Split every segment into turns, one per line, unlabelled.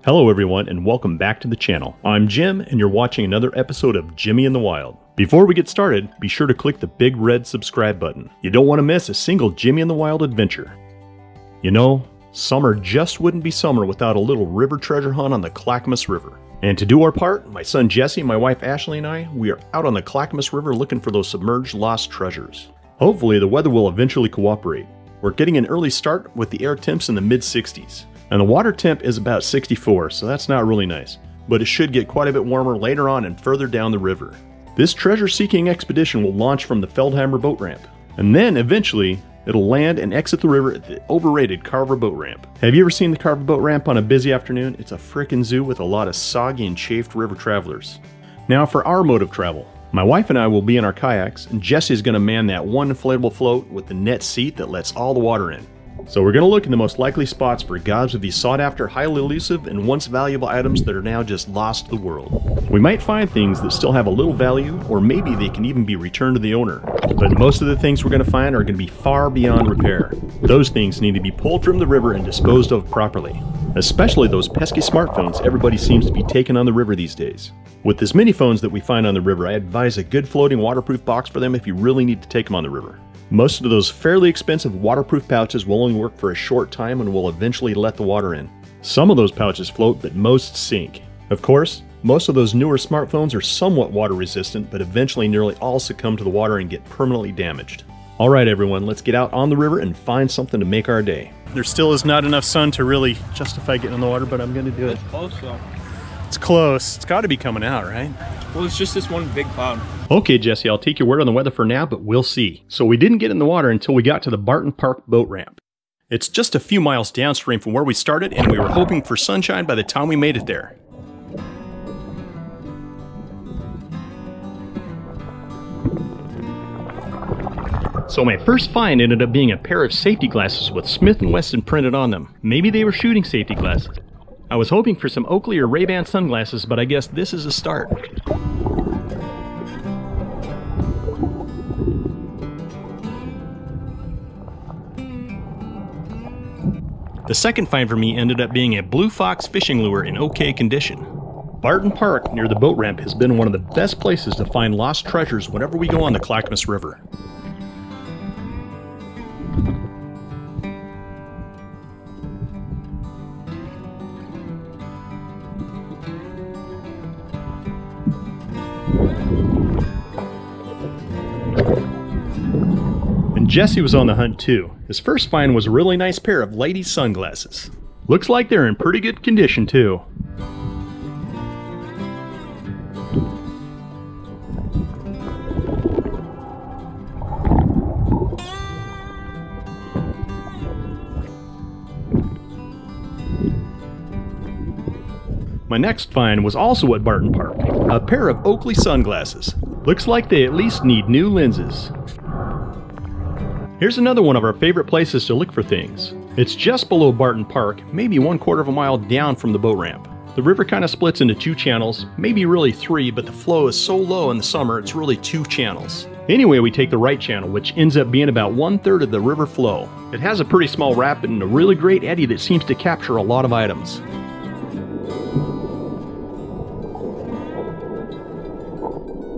Hello everyone and welcome back to the channel. I'm Jim and you're watching another episode of Jimmy in the Wild. Before we get started, be sure to click the big red subscribe button. You don't want to miss a single Jimmy in the Wild adventure. You know, summer just wouldn't be summer without a little river treasure hunt on the Clackamas River. And to do our part, my son Jesse, my wife Ashley and I, we are out on the Clackamas River looking for those submerged lost treasures. Hopefully the weather will eventually cooperate. We're getting an early start with the air temps in the mid-60s. And the water temp is about 64, so that's not really nice. But it should get quite a bit warmer later on and further down the river. This treasure-seeking expedition will launch from the Feldheimer boat ramp. And then, eventually, it'll land and exit the river at the overrated Carver boat ramp. Have you ever seen the Carver boat ramp on a busy afternoon? It's a frickin' zoo with a lot of soggy and chafed river travelers. Now for our mode of travel. My wife and I will be in our kayaks, and Jesse is going to man that one inflatable float with the net seat that lets all the water in. So we're going to look in the most likely spots for gobs of these sought-after, highly elusive, and once valuable items that are now just lost to the world. We might find things that still have a little value, or maybe they can even be returned to the owner. But most of the things we're going to find are going to be far beyond repair. Those things need to be pulled from the river and disposed of properly. Especially those pesky smartphones everybody seems to be taking on the river these days. With as many phones that we find on the river, I advise a good floating waterproof box for them if you really need to take them on the river. Most of those fairly expensive waterproof pouches will only work for a short time and will eventually let the water in. Some of those pouches float, but most sink. Of course, most of those newer smartphones are somewhat water resistant, but eventually nearly all succumb to the water and get permanently damaged. Alright everyone, let's get out on the river and find something to make our day. There still is not enough sun to really justify getting in the water, but I'm going to do it.
It's close though.
It's close. It's got to be coming out, right?
Well, it's just this one big cloud.
Okay, Jesse, I'll take your word on the weather for now, but we'll see. So we didn't get in the water until we got to the Barton Park boat ramp. It's just a few miles downstream from where we started, and we were hoping for sunshine by the time we made it there. So my first find ended up being a pair of safety glasses with Smith & Wesson printed on them. Maybe they were shooting safety glasses. I was hoping for some Oakley or Ray-Ban sunglasses, but I guess this is a start. The second find for me ended up being a Blue Fox fishing lure in okay condition. Barton Park near the boat ramp has been one of the best places to find lost treasures whenever we go on the Clackamas River. And Jesse was on the hunt too. His first find was a really nice pair of ladies' sunglasses. Looks like they're in pretty good condition too. My next find was also at Barton Park. A pair of Oakley sunglasses. Looks like they at least need new lenses. Here's another one of our favorite places to look for things. It's just below Barton Park, maybe 1/4 of a mile down from the boat ramp. The river kind of splits into two channels, maybe really three, but the flow is so low in the summer it's really two channels. Anyway, we take the right channel, which ends up being about 1/3 of the river flow. It has a pretty small rapid and a really great eddy that seems to capture a lot of items.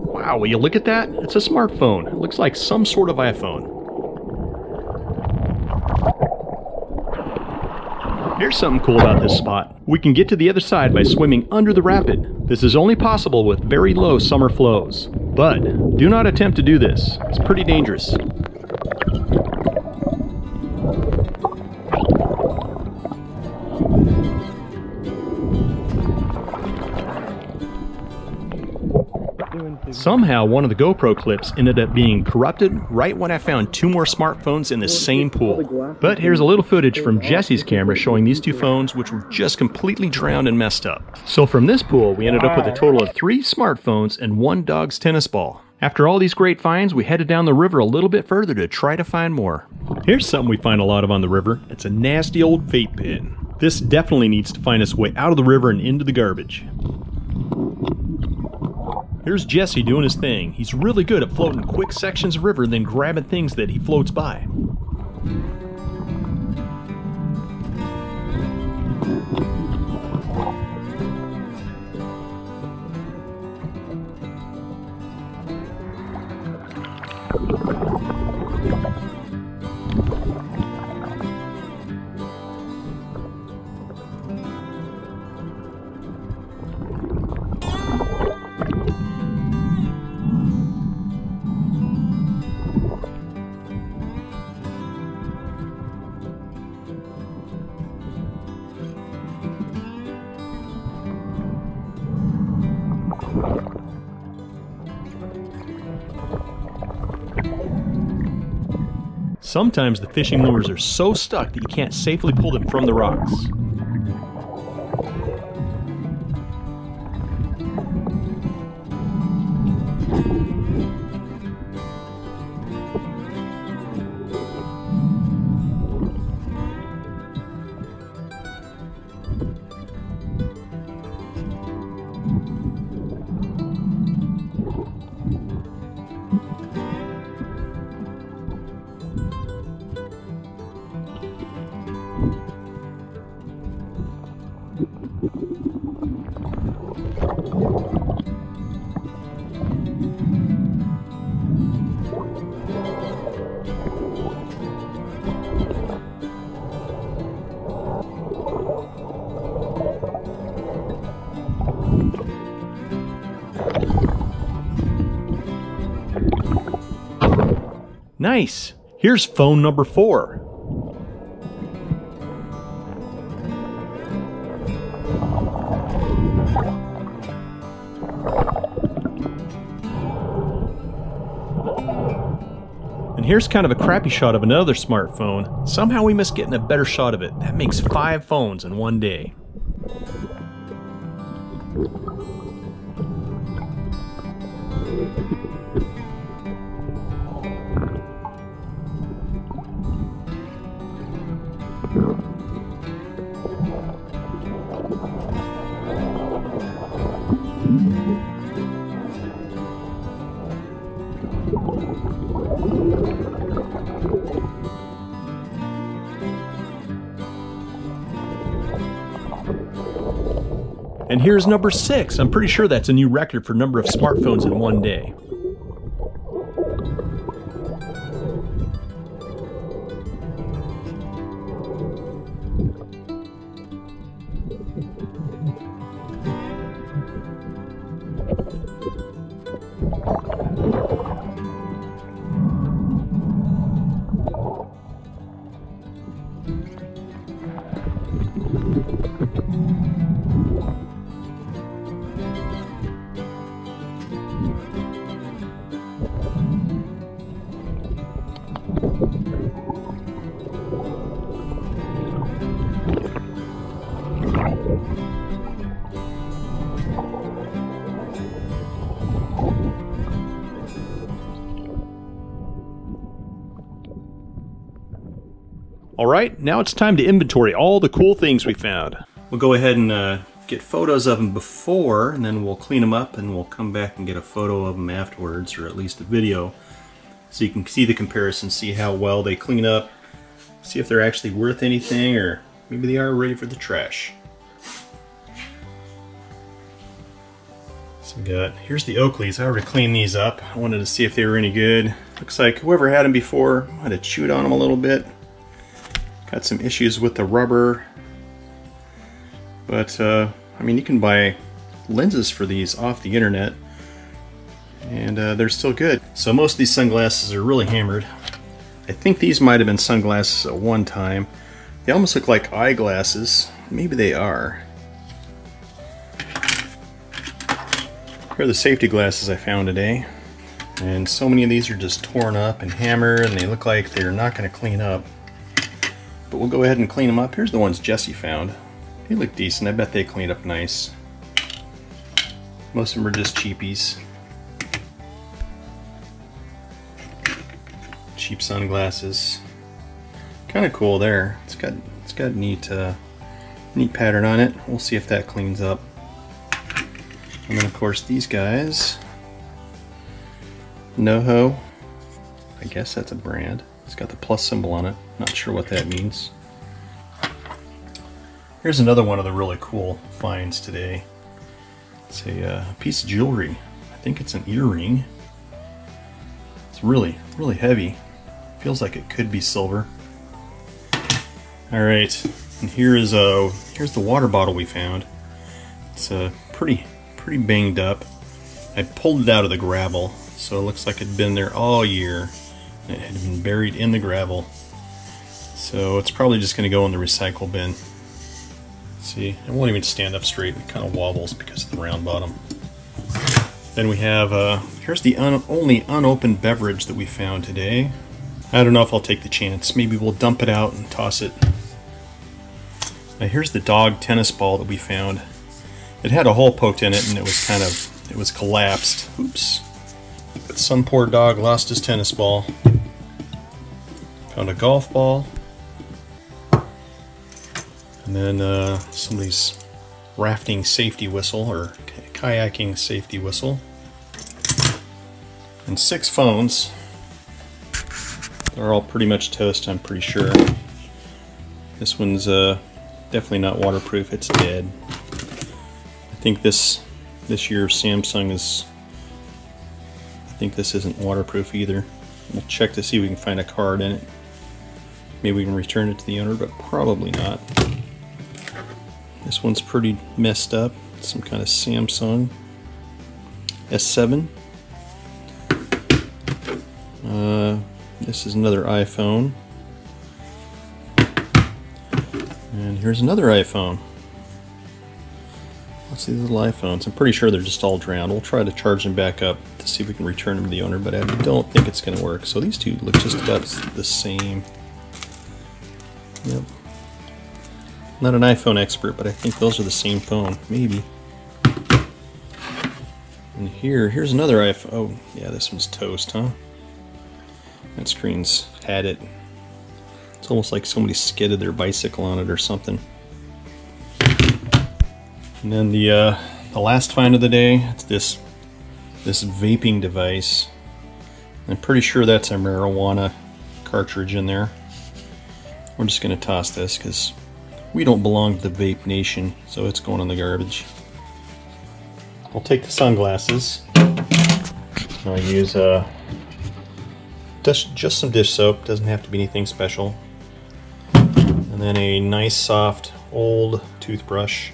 Wow, will you look at that? It's a smartphone. It looks like some sort of iPhone. Here's something cool about this spot. We can get to the other side by swimming under the rapid. This is only possible with very low summer flows. But do not attempt to do this. It's pretty dangerous. Somehow one of the GoPro clips ended up being corrupted right when I found two more smartphones in the same pool. But here's a little footage from Jesse's camera showing these two phones which were just completely drowned and messed up. So from this pool we ended up with a total of 3 smartphones and 1 dog's tennis ball. After all these great finds, we headed down the river a little bit further to try to find more. Here's something we find a lot of on the river. It's a nasty old vape pen. This definitely needs to find its way out of the river and into the garbage. Here's Jesse doing his thing. He's really good at floating quick sections of river and then grabbing things that he floats by. Sometimes the fishing lures are so stuck that you can't safely pull them from the rocks. Nice! Here's phone number 4. And here's kind of a crappy shot of another smartphone. Somehow we missed getting a better shot of it. That makes 5 phones in one day. And here's number 6. I'm pretty sure that's a new record for number of smartphones in one day. Alright, now it's time to inventory all the cool things we found. We'll go ahead and get photos of them before, and then we'll clean them up, and we'll come back and get a photo of them afterwards, or at least a video, so you can see the comparison, see how well they clean up, see if they're actually worth anything, or maybe they are ready for the trash. So we got, here's the Oakleys. I already cleaned these up. I wanted to see if they were any good. Looks like whoever had them before might have chewed on them a little bit. Got some issues with the rubber, but I mean, you can buy lenses for these off the internet, and they're still good. So most of these sunglasses are really hammered. I think these might have been sunglasses at one time. They almost look like eyeglasses. Maybe they are. Here are the safety glasses I found today, and so many of these are just torn up and hammered, and they look like they're not going to clean up. But we'll go ahead and clean them up. Here's the ones Jesse found. They look decent. I bet they cleaned up nice. Most of them are just cheapies. Cheap sunglasses. Kind of cool there. It's got neat pattern on it. We'll see if that cleans up. And then of course these guys. NoHo. I guess that's a brand. It's got the plus symbol on it. Not sure what that means. Here's another one of the really cool finds today. It's a piece of jewelry. I think it's an earring. It's It's really, really heavy. Feels like it could be silver. All right, and here's the water bottle we found. It's pretty banged up. I pulled it out of the gravel, so it looks like it'd been there all year. It had been buried in the gravel. So it's probably just going to go in the recycle bin. See, it won't even stand up straight. It kind of wobbles because of the round bottom. Then we have, here's the only unopened beverage that we found today. I don't know if I'll take the chance. Maybe we'll dump it out and toss it. Now here's the dog tennis ball that we found. It had a hole poked in it and it was collapsed. Oops. But some poor dog lost his tennis ball. Found a golf ball. And then somebody's rafting safety whistle, or kayaking safety whistle. And 6 phones. They're all pretty much toast, I'm pretty sure. This one's definitely not waterproof, it's dead. I think this year's Samsung is, I think this isn't waterproof either. We'll check to see if we can find a card in it. Maybe we can return it to the owner, but probably not. This one's pretty messed up. Some kind of Samsung S7. This is another iPhone. And here's another iPhone. What's these little iPhones? I'm pretty sure they're just all drowned. We'll try to charge them back up to see if we can return them to the owner, but I don't think it's going to work. So these two look just about the same. Yep. Not an iPhone expert, but I think those are the same phone. Maybe. And here's another iPhone. Oh, yeah, this one's toast, huh? That screen's had it. It's almost like somebody skidded their bicycle on it or something. And then the last find of the day, it's this vaping device. I'm pretty sure that's a marijuana cartridge in there. We're just going to toss this because we don't belong to the vape nation, so it's going in the garbage. I'll take the sunglasses. I'll use just some dish soap, doesn't have to be anything special. And then a nice soft old toothbrush.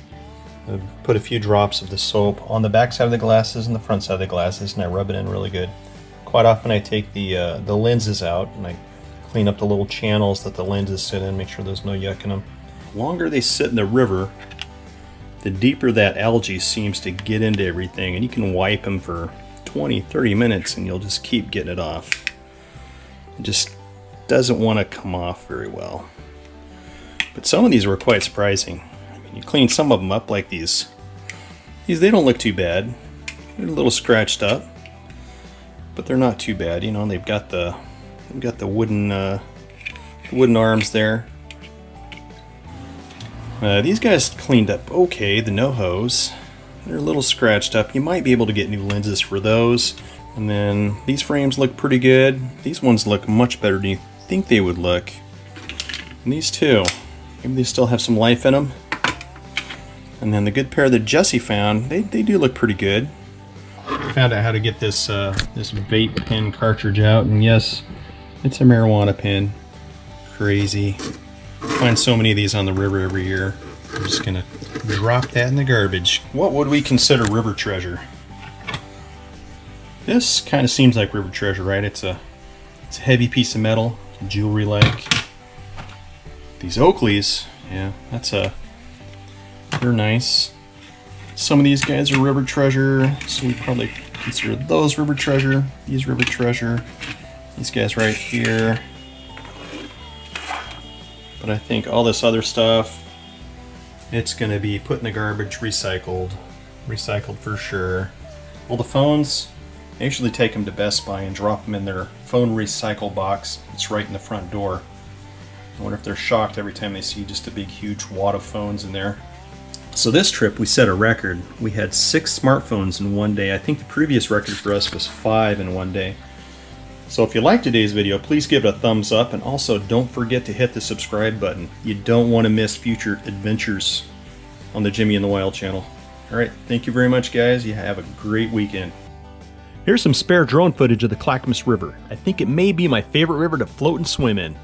I put a few drops of the soap on the back side of the glasses and the front side of the glasses, and I rub it in really good. Quite often I take the lenses out and I clean up the little channels that the lenses sit in, make sure there's no yuck in them. The longer they sit in the river, the deeper that algae seems to get into everything, and you can wipe them for 20-30 minutes and you'll just keep getting it off. It just doesn't want to come off very well. But some of these were quite surprising. I mean, you clean some of them up, like these. They don't look too bad. They're a little scratched up, but they're not too bad. You know, they've got the wooden arms there. These guys cleaned up okay. The no-hos, they're a little scratched up. You might be able to get new lenses for those. And then these frames look pretty good. These ones look much better than you think they would look. And these two, maybe they still have some life in them. And then the good pair that Jesse found, they do look pretty good. I found out how to get this this vape pen cartridge out, and yes, it's a marijuana pen. Crazy. Find so many of these on the river every year. I'm just gonna drop that in the garbage. What would we consider river treasure? This kind of seems like river treasure, right? It's a heavy piece of metal, jewelry-like. These Oakleys, yeah, they're nice. Some of these guys are river treasure, so we probably consider those river treasure. These river treasure. These guys right here. But I think all this other stuff, it's gonna be put in the garbage, recycled for sure. Well, the phones, I usually take them to Best Buy and drop them in their phone recycle box. It's right in the front door. I wonder if they're shocked every time they see just a big huge wad of phones in there. So this trip we set a record. We had 6 smartphones in one day. I think the previous record for us was 5 in one day. So if you liked today's video, please give it a thumbs up, and also don't forget to hit the subscribe button. You don't want to miss future adventures on the Jimmy in the Wild channel. Alright, thank you very much guys. You have a great weekend. Here's some spare drone footage of the Clackamas River. I think it may be my favorite river to float and swim in.